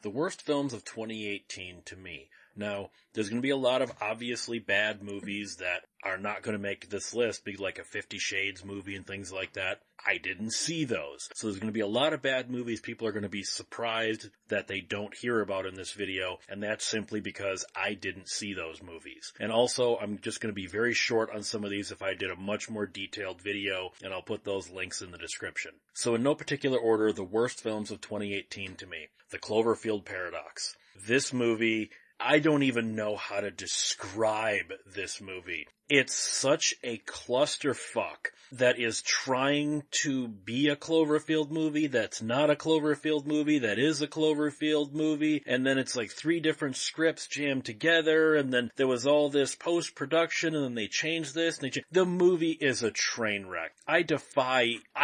The worst films of 2018 to me. Now, there's going to be a lot of obviously bad movies that are not going to make this list, be like a 50 Shades movie and things like that. I didn't see those. So there's going to be a lot of bad movies people are going to be surprised that they don't hear about in this video, and that's simply because I didn't see those movies. And also, I'm just going to be very short on some of these if I did a much more detailed video, and I'll put those links in the description. So in no particular order, the worst films of 2018 to me. The Cloverfield Paradox. This movie, I don't even know how to describe this movie. It's such a clusterfuck that is trying to be a Cloverfield movie that's not a Cloverfield movie that is a Cloverfield movie, and then it's like 3 different scripts jammed together, and then there was all this post-production, and then they changed this, and the movie is a train wreck. I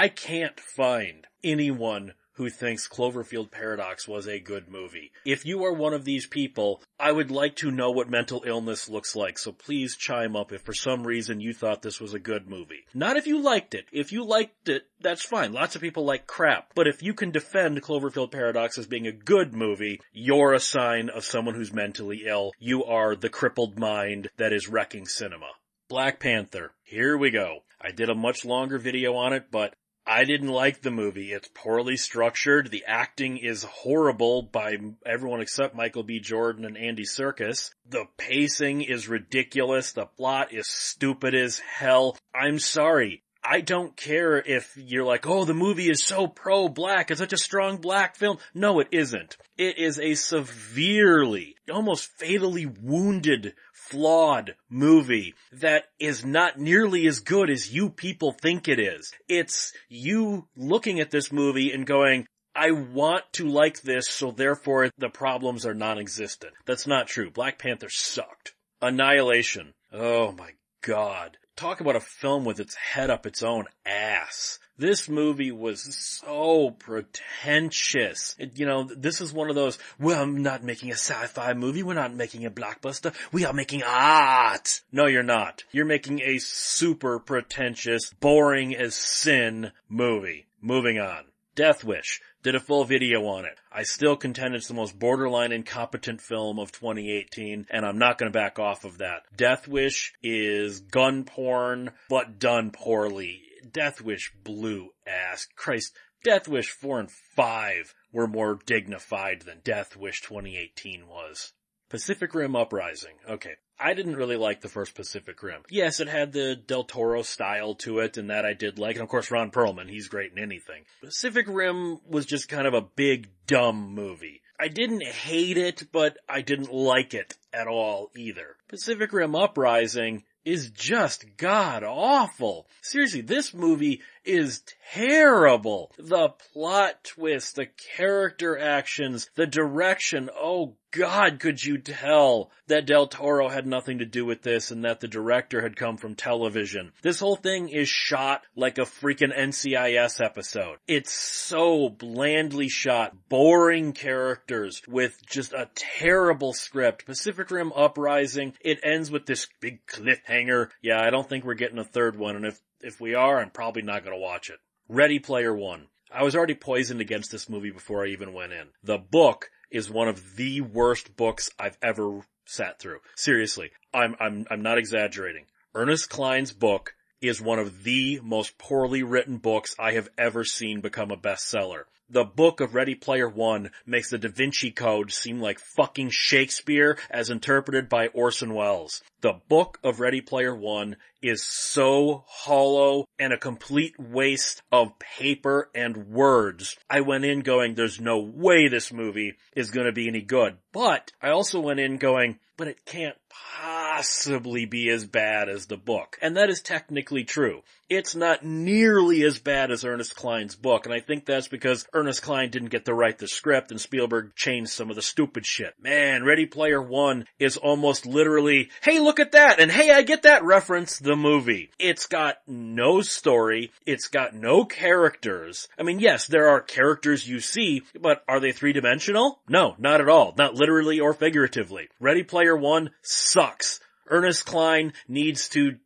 can't find anyone who thinks Cloverfield Paradox was a good movie. If you are one of these people, I would like to know what mental illness looks like, so please chime up if for some reason you thought this was a good movie. Not if you liked it. If you liked it, that's fine. Lots of people like crap. But if you can defend Cloverfield Paradox as being a good movie, you're a sign of someone who's mentally ill. You are the crippled mind that is wrecking cinema. Black Panther. Here we go. I did a much longer video on it, but I didn't like the movie. It's poorly structured. The acting is horrible by everyone except Michael B. Jordan and Andy Serkis. The pacing is ridiculous. The plot is stupid as hell. I'm sorry. I don't care if you're like, oh, the movie is so pro-black. It's such a strong black film. No, it isn't. It is a severely, almost fatally wounded, flawed movie that is not nearly as good as you people think it is. It's you looking at this movie and going, I want to like this, so therefore the problems are non-existent. That's not true. Black Panther sucked. Annihilation. Oh my God. Talk about a film with its head up its own ass. This movie was so pretentious. This is one of those, well, I'm not making a sci-fi movie, we're not making a blockbuster, we are making art. No, you're not. You're making a super pretentious, boring as sin movie. Moving on. Death Wish. Did a full video on it. I still contend it's the most borderline incompetent film of 2018, and I'm not going to back off of that. Death Wish is gun porn, but done poorly. Death Wish blew ass. Christ, Death Wish 4 and 5 were more dignified than Death Wish 2018 was. Pacific Rim Uprising. Okay. I didn't really like the first Pacific Rim. Yes, it had the Del Toro style to it, and that I did like. And of course, Ron Perlman, he's great in anything. Pacific Rim was just kind of a big, dumb movie. I didn't hate it, but I didn't like it at all either. Pacific Rim Uprising is just god-awful. Seriously, this movie is terrible. The plot twist, the character actions, the direction, oh God, could you tell that Del Toro had nothing to do with this and that the director had come from television. This whole thing is shot like a freaking NCIS episode. It's so blandly shot, boring characters with just a terrible script. Pacific Rim Uprising, it ends with this big cliffhanger. Yeah, I don't think we're getting a third one, and if we are, I'm probably not going to watch it. Ready Player One. I was already poisoned against this movie before I even went in. The book is one of the worst books I've ever sat through. Seriously, I'm not exaggerating. Ernest Cline's book is one of the most poorly written books I have ever seen become a bestseller. The book of Ready Player One makes the Da Vinci Code seem like fucking Shakespeare as interpreted by Orson Welles. The book of Ready Player One is so hollow and a complete waste of paper and words. I went in going, there's no way this movie is going to be any good. But I also went in going, but it can't possibly be as bad as the book. And that is technically true. It's not nearly as bad as Ernest Cline's book, and I think that's because Ernest Cline didn't get to write the script and Spielberg changed some of the stupid shit. Man, Ready Player One is almost literally, hey, look at that, and hey, I get that reference, the movie. It's got no story, it's got no characters. I mean, yes, there are characters you see, but are they three-dimensional? No, not at all. Not literally or figuratively. Ready Player One sucks. Ernest Cline needs to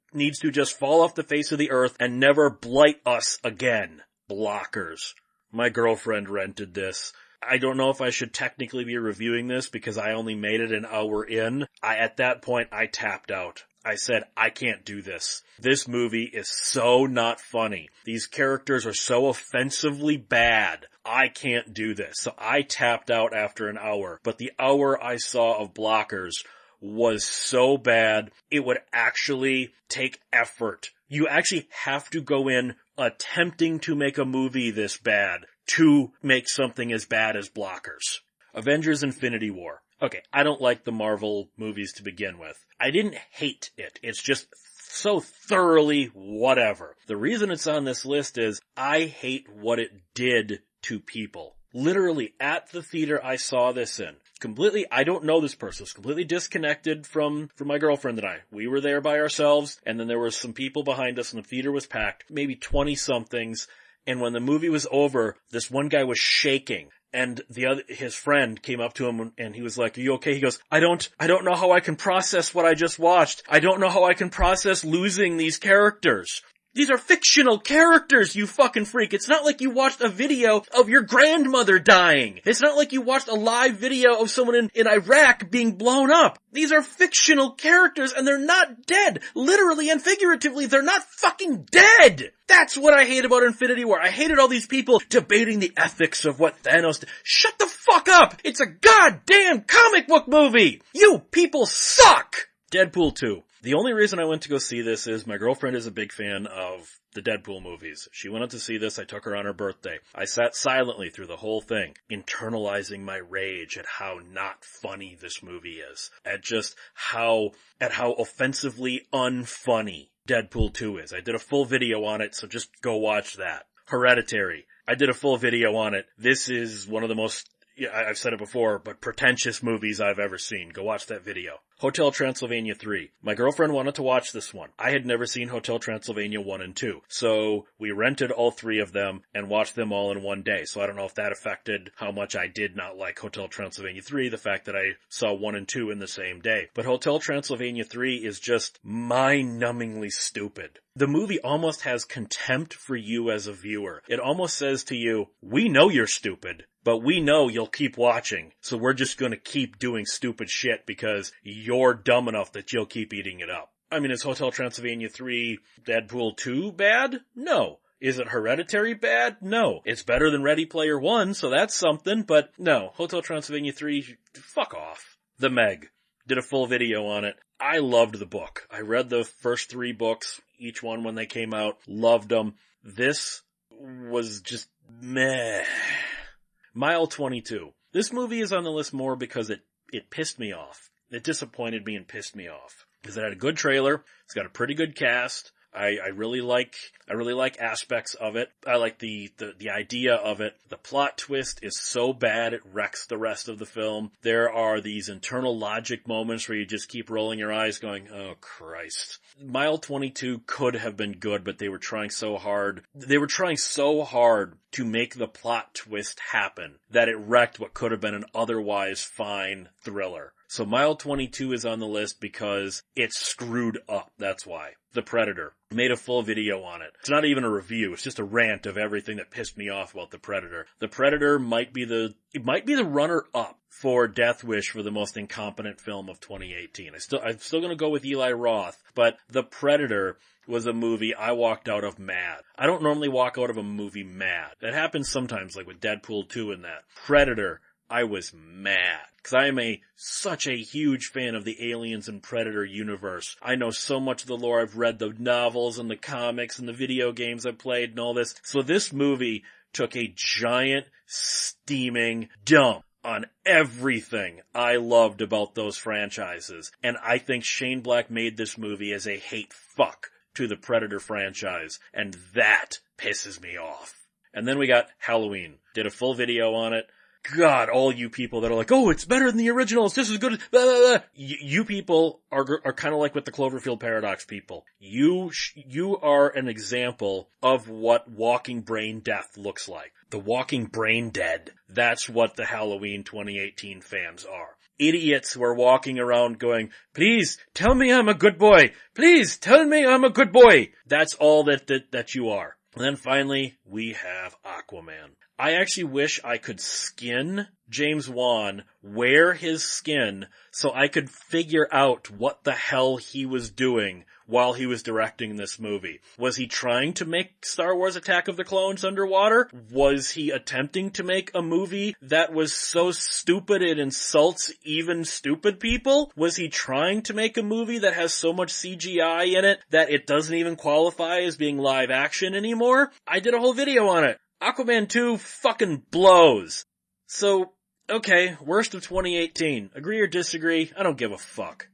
just fall off the face of the earth and never blight us again. Blockers. My girlfriend rented this. I don't know if I should technically be reviewing this because I only made it an hour in. At that point, I tapped out. I said, I can't do this. This movie is so not funny. These characters are so offensively bad. I can't do this. So I tapped out after an hour. But the hour I saw of Blockers was so bad, it would actually take effort. You actually have to go in attempting to make a movie this bad to make something as bad as Blockers. Avengers Infinity War. Okay, I don't like the Marvel movies to begin with. I didn't hate it. It's just so thoroughly whatever. The reason it's on this list is I hate what it did to people. Literally, at the theater I saw this in. Completely, I don't know this person. It's completely disconnected from my girlfriend and I. We were there by ourselves, and then there were some people behind us, and the theater was packed. Maybe 20-somethings. And when the movie was over, this one guy was shaking. And his friend came up to him and he was like, "Are you okay?" He goes, I don't know how I can process what I just watched. I don't know how I can process losing these characters. These are fictional characters, you fucking freak. It's not like you watched a video of your grandmother dying. It's not like you watched a live video of someone in Iraq being blown up. These are fictional characters and they're not dead. Literally and figuratively, they're not fucking dead. That's what I hate about Infinity War. I hated all these people debating the ethics of what Thanos did. Shut the fuck up! It's a goddamn comic book movie! You people suck! Deadpool 2. The only reason I went to go see this is my girlfriend is a big fan of the Deadpool movies. She went out to see this. I took her on her birthday. I sat silently through the whole thing, internalizing my rage at how not funny this movie is. At how offensively unfunny Deadpool 2 is. I did a full video on it, so just go watch that. Hereditary. I did a full video on it. This is one of the most, I've said it before, but pretentious movies I've ever seen. Go watch that video. Hotel Transylvania 3. My girlfriend wanted to watch this one. I had never seen Hotel Transylvania 1 and 2. So we rented all three of them and watched them all in one day. So I don't know if that affected how much I did not like Hotel Transylvania 3, the fact that I saw 1 and 2 in the same day. But Hotel Transylvania 3 is just mind-numbingly stupid. The movie almost has contempt for you as a viewer. It almost says to you, we know you're stupid, but we know you'll keep watching, so we're just gonna keep doing stupid shit because you're dumb enough that you'll keep eating it up. I mean, is Hotel Transylvania 3 Deadpool 2 bad? No. Is it Hereditary bad? No. It's better than Ready Player One, so that's something, but no. Hotel Transylvania 3, fuck off. The Meg. Did a full video on it. I loved the book. I read the first 3 books, each one when they came out. Loved them. This was just meh. Mile 22. This movie is on the list more because it pissed me off. It disappointed me and pissed me off. Because it had a good trailer. It's got a pretty good cast. I really like aspects of it. I like the idea of it. The plot twist is so bad it wrecks the rest of the film. There are these internal logic moments where you just keep rolling your eyes going, oh Christ. Mile 22 could have been good, but they were trying so hard. They were trying so hard to make the plot twist happen that it wrecked what could have been an otherwise fine thriller. So Mile 22 is on the list because it's screwed up. That's why. The Predator. Made a full video on it. It's not even a review. It's just a rant of everything that pissed me off about The Predator. The Predator might be the runner-up for Death Wish for the most incompetent film of 2018. I'm still gonna go with Eli Roth, but The Predator was a movie I walked out of mad. I don't normally walk out of a movie mad. That happens sometimes, like with Deadpool 2 and that. Predator, I was mad. Because I am such a huge fan of the Aliens and Predator universe. I know so much of the lore. I've read the novels and the comics and the video games I've played and all this. So this movie took a giant, steaming dump on everything I loved about those franchises. And I think Shane Black made this movie as a hate fuck to the Predator franchise. And that pisses me off. And then we got Halloween. Did a full video on it. God, all you people that are like, oh, it's better than the originals, this is good, blah, blah, blah. You people are kind of like with the Cloverfield Paradox people. You are an example of what walking brain death looks like. The walking brain dead. That's what the Halloween 2018 fans are. Idiots who are walking around going, please tell me I'm a good boy. Please tell me I'm a good boy. That's all that you are. And then finally, we have Aquaman. I actually wish I could skin James Wan, wear his skin, so I could figure out what the hell he was doing while he was directing this movie. Was he trying to make Star Wars Attack of the Clones underwater? Was he attempting to make a movie that was so stupid it insults even stupid people? Was he trying to make a movie that has so much CGI in it that it doesn't even qualify as being live action anymore? I did a whole video on it. Aquaman 2 fucking blows. So, okay, worst of 2018. Agree or disagree? I don't give a fuck.